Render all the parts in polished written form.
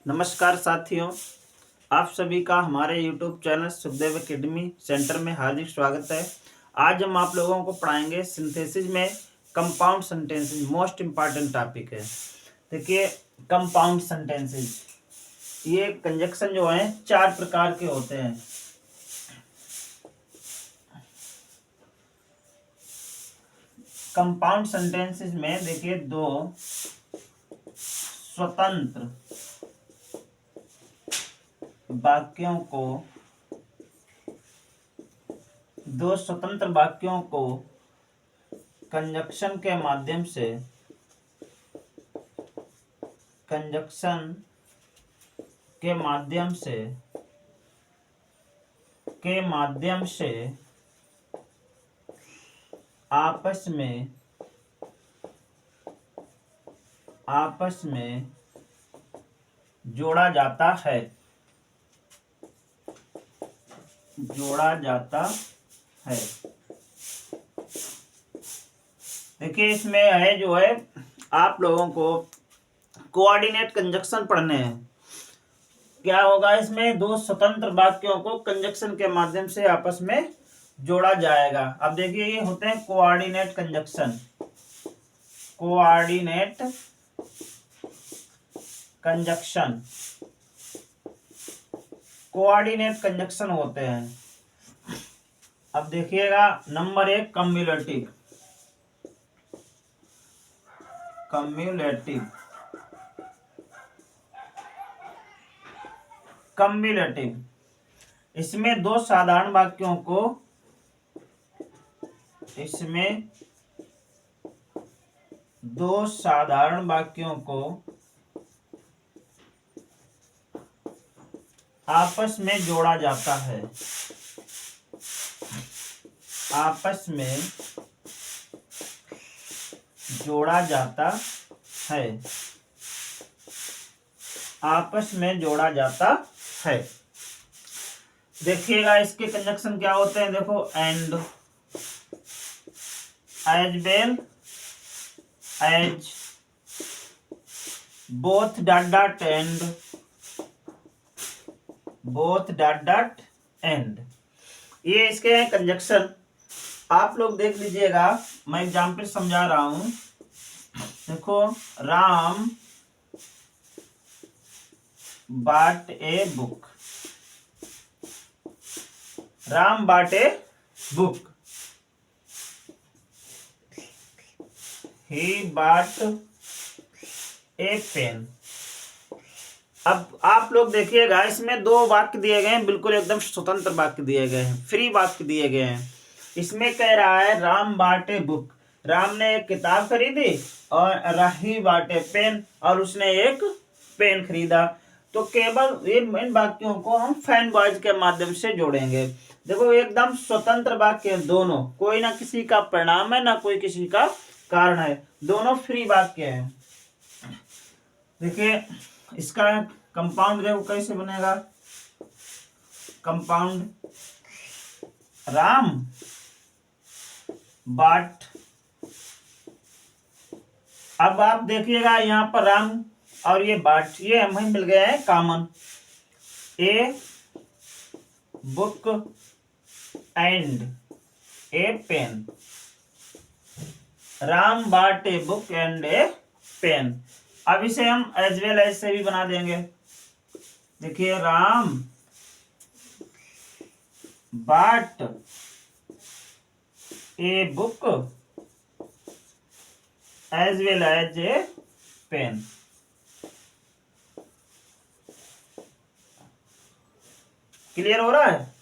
नमस्कार साथियों, आप सभी का हमारे YouTube channel Sukhdev academy centre में हार्दिक स्वागत है। आज हम आप लोगों को पढ़ाएंगे सिंथेसिस में compound sentences. Most important topic है। देखिए, कंपाउंड सेंटेंसेस ये कंजक्शन जो है 4 प्रकार के होते हैं। कंपाउंड सेंटेंसेस में देखिए दो स्वतंत्र वाक्यों को कंजक्शन के माध्यम से आपस में जोड़ा जाता है। देखिए, इसमें है जो है आप लोगों को कोऑर्डिनेट कंजक्शन पढ़ने हैं। क्या होगा, इसमें दो स्वतंत्र वाक्यों को कंजक्शन के माध्यम से आपस में जोड़ा जाएगा। अब देखिए, ये होते हैं कोऑर्डिनेट कंजक्शन। कोऑर्डिनेट कंजक्शन होते हैं। अब देखिएगा, नंबर 1 कम्युलेटिव। इसमें दो साधारण वाक्यों को आपस में जोड़ा जाता है। देखिएगा, इसके कंजक्शन क्या होते हैं। देखो, and, as well as, both dot and, ये इसके हैं कंजक्शन। आप लोग देख लीजिएगा, मैं एग्जाम्पल समझा रहा हूं। देखो, Ram bought a book। Ram bought a book। He bought a pen। अब आप लोग देखिएगा, इसमें दो वाक्य दिए गए हैं, बिल्कुल एकदम स्वतंत्र वाक्य दिए गए हैं, फ्री वाक्य दिए गए हैं। इसमें कह रहा है Ram bought a book, Ram ने एक किताब खरीदी, और he bought a पेन, और उसने एक पेन खरीदा। तो केवल इन वाक्यों को हम फैन बॉयज के माध्यम से जोड़ेंगे। देखो, एकदम स्वतंत्र वाक्य, दोनों, कोई ना किसी का परिणाम है ना कोई किसी का कारण है, दोनों फ्री वाक्य हैं। देखिए, इसका कंपाउंड देखो कैसे बनेगा। कंपाउंड, राम बाट। अब आप देखिएगा, यहाँ पर राम और ये बाट, ये हमें मिल गए हैं common. A book and a pen. Ram bought a book and a pen. अब इसे हम एज वेल एज से भी बना देंगे। देखिए, Ram bought a book as well as a pen. Clear हो रहा है?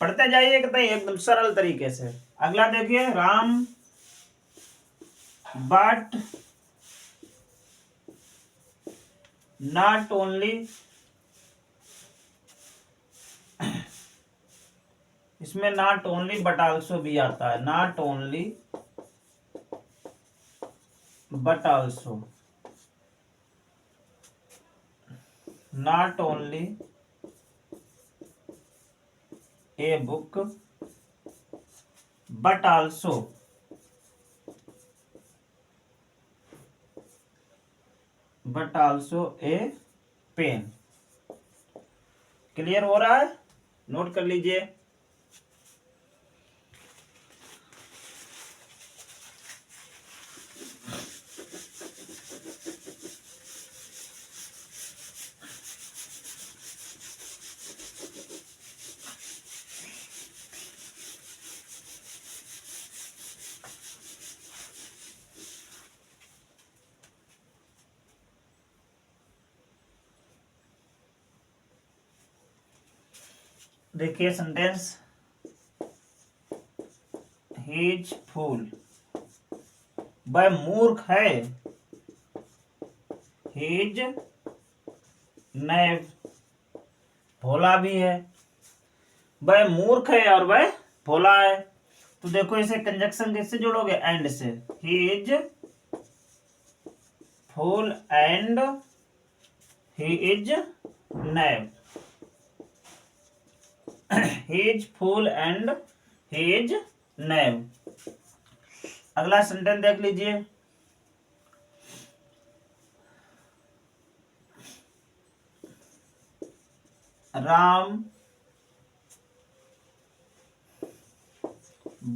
पढ़ते जाइए एकदम सरल तरीके से। अगला देखिए, राम बट नॉट ओनली, इसमें नॉट ओनली बट आल्सो भी आता है। Not only but also, not only a book but also a pen. Clear हो रहा है? नोट कर लीजिए। देखिए सेंटेंस, हिज फूल, वह मूर्ख है। हिज नैव, भोला भी है। वह मूर्ख है और वह भोला है। तो देखो इसे कंजक्शन किससे जोड़ोगे? एंड से। His fool and he is naive. He is fool and he is naive. अगला सेंटेंस देख लीजिए। Ram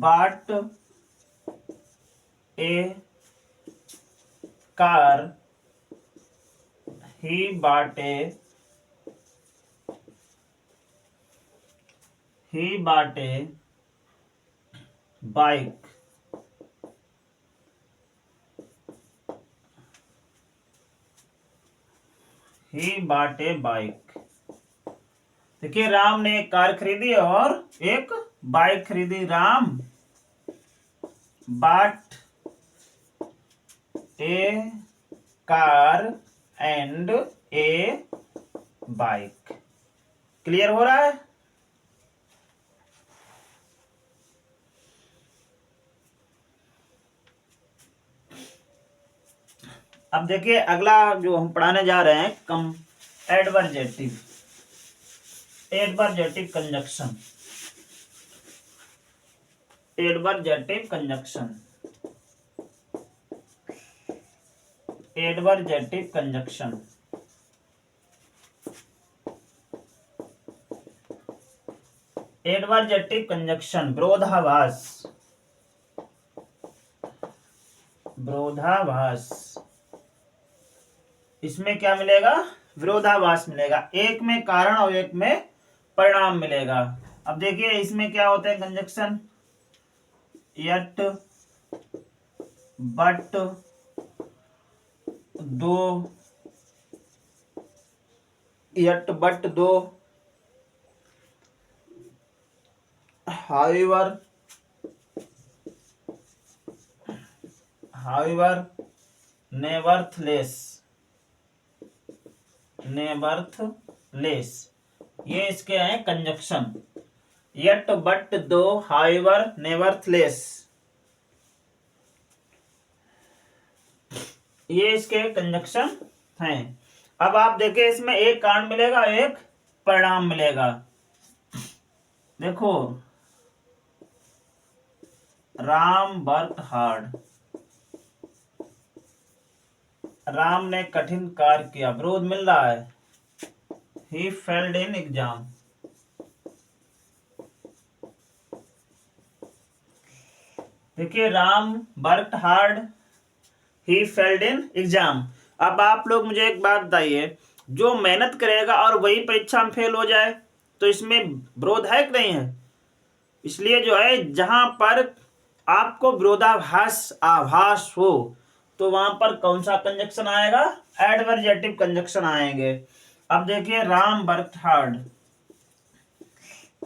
bought a car. He bought a bike. He bought a bike. देखिए राम ने एक कार खरीदी और एक बाइक खरीदी। Ram bought a car and a bike. Clear हो रहा है? अब देखिए अगला जो हम पढ़ाने जा रहे हैं कम एडवर्जेटिव कंजक्शन। एडवर्जेटिव कंजक्शन विरोधाभास। इसमें क्या मिलेगा? विरोधाभास मिलेगा। एक में कारण और एक में परिणाम मिलेगा। अब देखिए इसमें क्या होते हैं कंजक्शन? यट बट दो, however, nevertheless, ये इसके हैं conjunction. yet, but, though, however, nevertheless, ये इसके कंजक्शन हैं। अब आप देखिए इसमें एक कारण मिलेगा, एक परिणाम मिलेगा। देखो राम वर्कड हार्ड, राम ने कठिन कार्य किया। विरोध मिल रहा है। ही फेल्ड इन एग्जाम, देखिए Ram worked hard, he failed in exam. अब आप लोग मुझे एक बात बताइए, जो मेहनत करेगा और वही परीक्षा में फेल हो जाए तो इसमें विरोध है कि नहीं है? इसलिए जो है जहां पर आपको विरोधाभास आभास हो तो वहां पर कौन सा कंजक्शन आएगा? एडवर्जेटिव कंजक्शन आएंगे। अब देखिए Ram worked hard,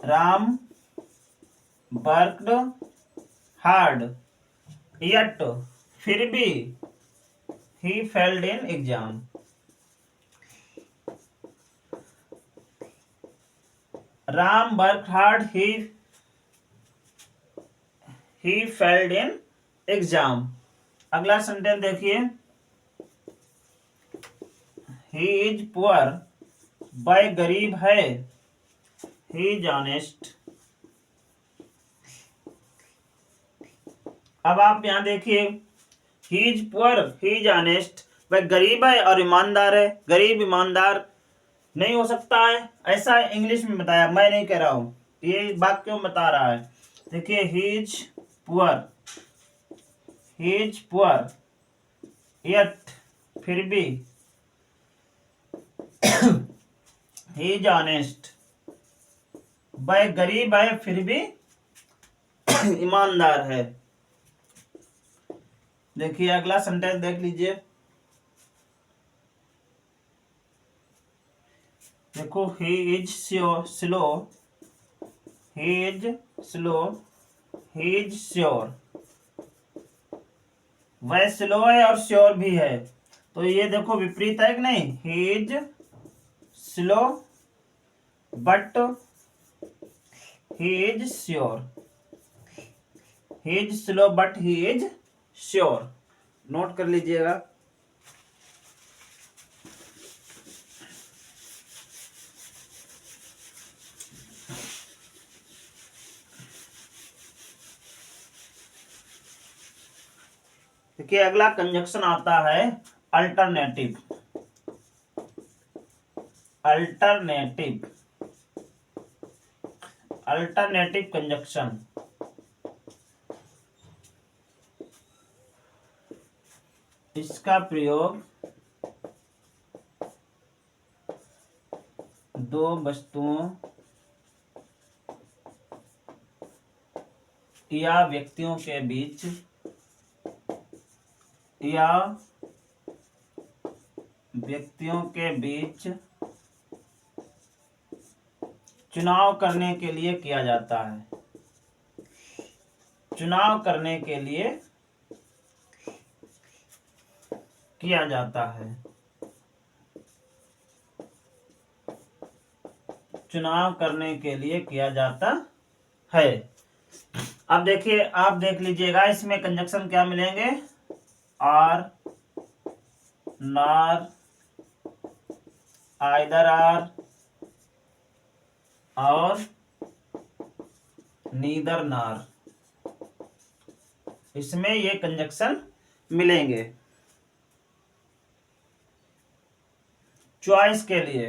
Ram worked hard, yet फिर भी he failed in exam। Ram worked hard, he failed in exam। अगला सेंटेंस देखिए, he is poor, वह गरीब है। he is honest। अब आप यहां देखिए, he is poor, he is honest, वह गरीब है और ईमानदार है। गरीब ईमानदार नहीं हो सकता है, ऐसा इंग्लिश में बताया, मैं नहीं कह रहा हूं, ये बात क्यों बता रहा है। देखिए ही इज पुअर यट, फिर भी ही इज ऑनेस्ट, वह गरीब है फिर भी ईमानदार है। देखिए अगला सेंटेंस देख लीजिए। देखो he is slow, he is slow, he is sure, वह स्लो है और श्योर भी है। तो ये देखो विपरीत है कि नहीं, he is slow but he is sure, he is slow but he is sure, note कर लीजिएगा। देखिए अगला कंजक्शन आता है अल्टरनेटिव, अल्टरनेटिव, अल्टरनेटिव कंजक्शन। इसका प्रयोग दो वस्तुओं या व्यक्तियों के बीच या व्यक्तियों के बीच चुनाव करने के लिए किया जाता है, चुनाव करने के लिए किया जाता है, चुनाव करने के लिए किया जाता है। अब देखिए आप देख लीजिएगा इसमें कंजक्शन क्या मिलेंगे, आर, नार, आइदर आर और नीदर नार, इसमें ये कंजक्शन मिलेंगे चॉइस के लिए।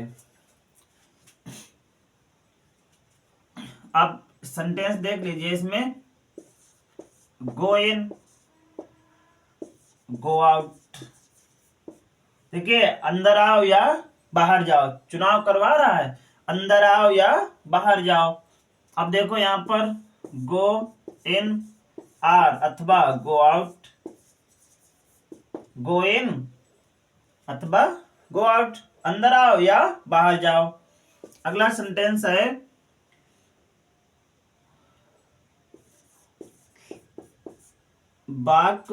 अब सेंटेंस देख लीजिए इसमें, गो इन, गो आउट। देखिए अंदर आओ या बाहर जाओ, चुनाव करवा रहा है, अंदर आओ या बाहर जाओ। अब देखो यहां पर गो इन आर अथवा गो आउट, गो इन अथवा गो आउट, अंदर आओ या बाहर जाओ। अगला सेंटेंस है बाक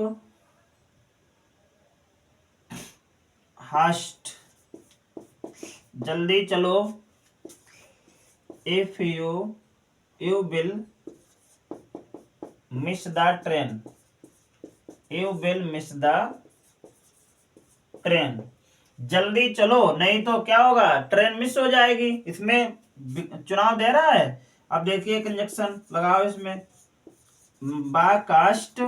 हास्ट, जल्दी चलो, if you will miss the train, you will miss the train, जल्दी चलो नहीं तो क्या होगा, ट्रेन मिस हो जाएगी। इसमें चुनाव दे रहा है। अब देखिए कंजक्शन लगाओ इसमें, बाकास्ट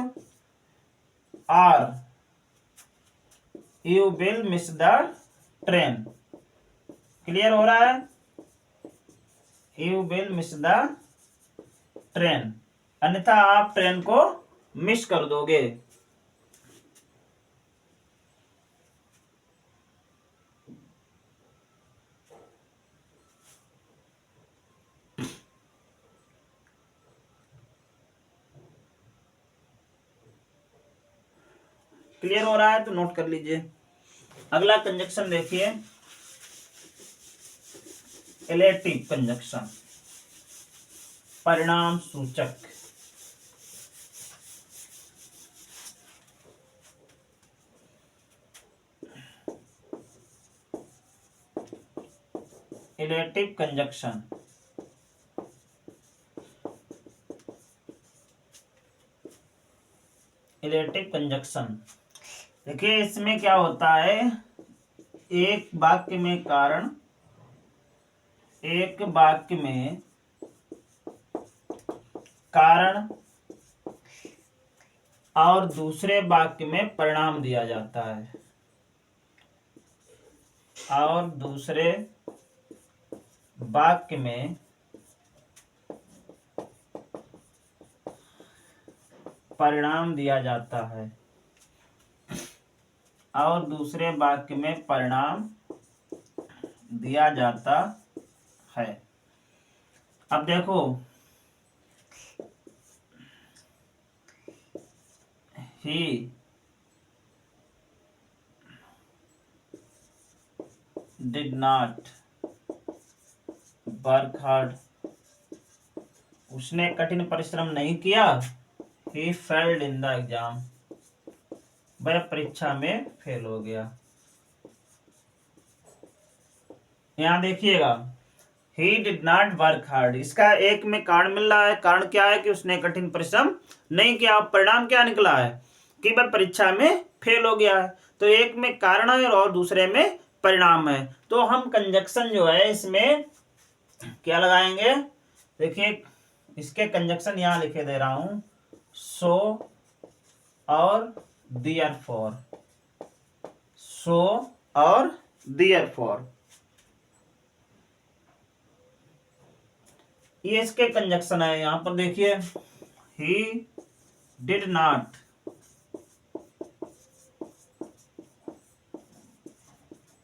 or, you will miss the train, clear हो रहा है, you will miss the train, अन्यथा आप ट्रेन को मिस कर दोगे। क्लियर हो रहा है तो नोट कर लीजिए। अगला कंजक्शन देखिए, एलेटिव कंजक्शन, परिणाम सूचक। एलेटिव कंजक्शन, एलेटिव कंजक्शन। देखिए इसमें क्या होता है, एक वाक्य में कारण, एक वाक्य में कारण और दूसरे वाक्य में परिणाम दिया जाता है, और दूसरे वाक्य में परिणाम दिया जाता है और दूसरे वाक्य में परिणाम दिया जाता है। अब देखो, he did not work hard, उसने कठिन परिश्रम नहीं किया। ही फेल्ड इन द एग्जाम, वह परीक्षा में फेल हो गया। यहां देखिएगा, ही डिड नॉट वर्क हार्ड, इसका एक में कारण मिल रहा है। कारण क्या है कि उसने कठिन परिश्रम नहीं किया। परिणाम क्या निकला है कि वह परीक्षा में फेल हो गया है। तो एक में कारण है और दूसरे में परिणाम है। तो हम कंजक्शन जो है इसमें क्या लगाएंगे, देखिए इसके कंजक्शन यहां लिखे दे रहा हूं, सो और देयरफॉर, सो और देयरफॉर, ये इसके कंजक्शन है। यहां पर देखिए, he did not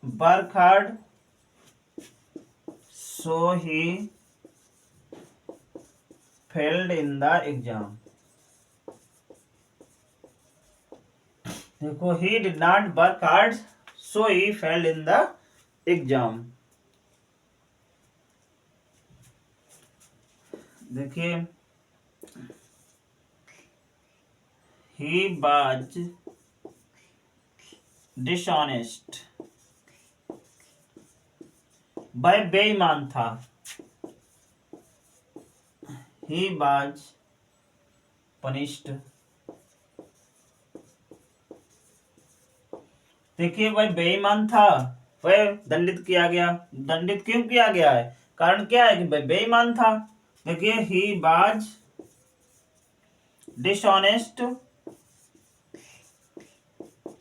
work hard so he failed in the exam. देखो, he did not work hard so he failed in the exam. देखिए, ही वाज डिसऑनेस्ट, वह बेईमान था। ही वाज पनिश्ड, देखिए वह बेईमान था, वह दंडित किया गया। दंडित क्यों किया गया है, कारण क्या है कि वह बेईमान था। देखिए, he was dishonest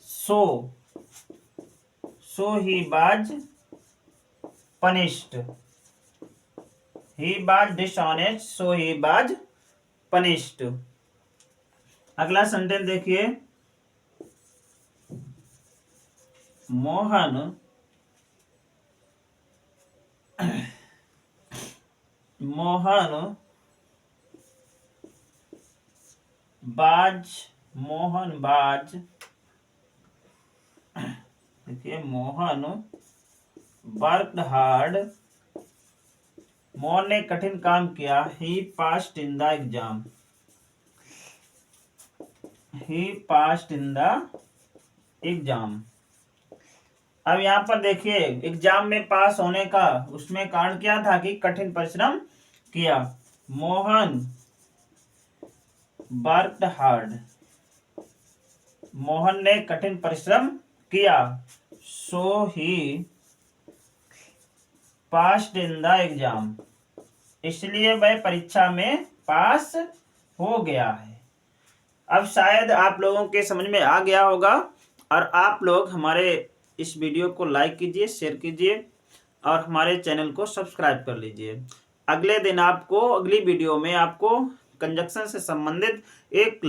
so he was punished, he was dishonest so he was punished. अगला सेंटेंस देखिए, मोहन बाज, देखिए मोहन वर्कड हार्ड, मोहन ने कठिन काम किया। He passed in the exam, he passed in the exam. अब यहाँ पर देखिए, एग्जाम में पास होने का उसमें कारण क्या था कि कठिन परिश्रम किया। मोहन वर्कड हार्ड, मोहन ने कठिन परिश्रम किया। सो ही पास्ड इन द एग्जाम, इसलिए वह परीक्षा में पास हो गया है। अब शायद आप लोगों के समझ में आ गया होगा और आप लोग हमारे इस वीडियो को लाइक कीजिए, शेयर कीजिए और हमारे चैनल को सब्सक्राइब कर लीजिए। अगले दिन आपको अगली वीडियो में आपको कंजक्शन से संबंधित एक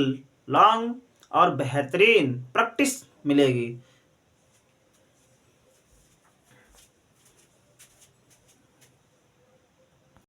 लॉन्ग और बेहतरीन प्रैक्टिस मिलेगी।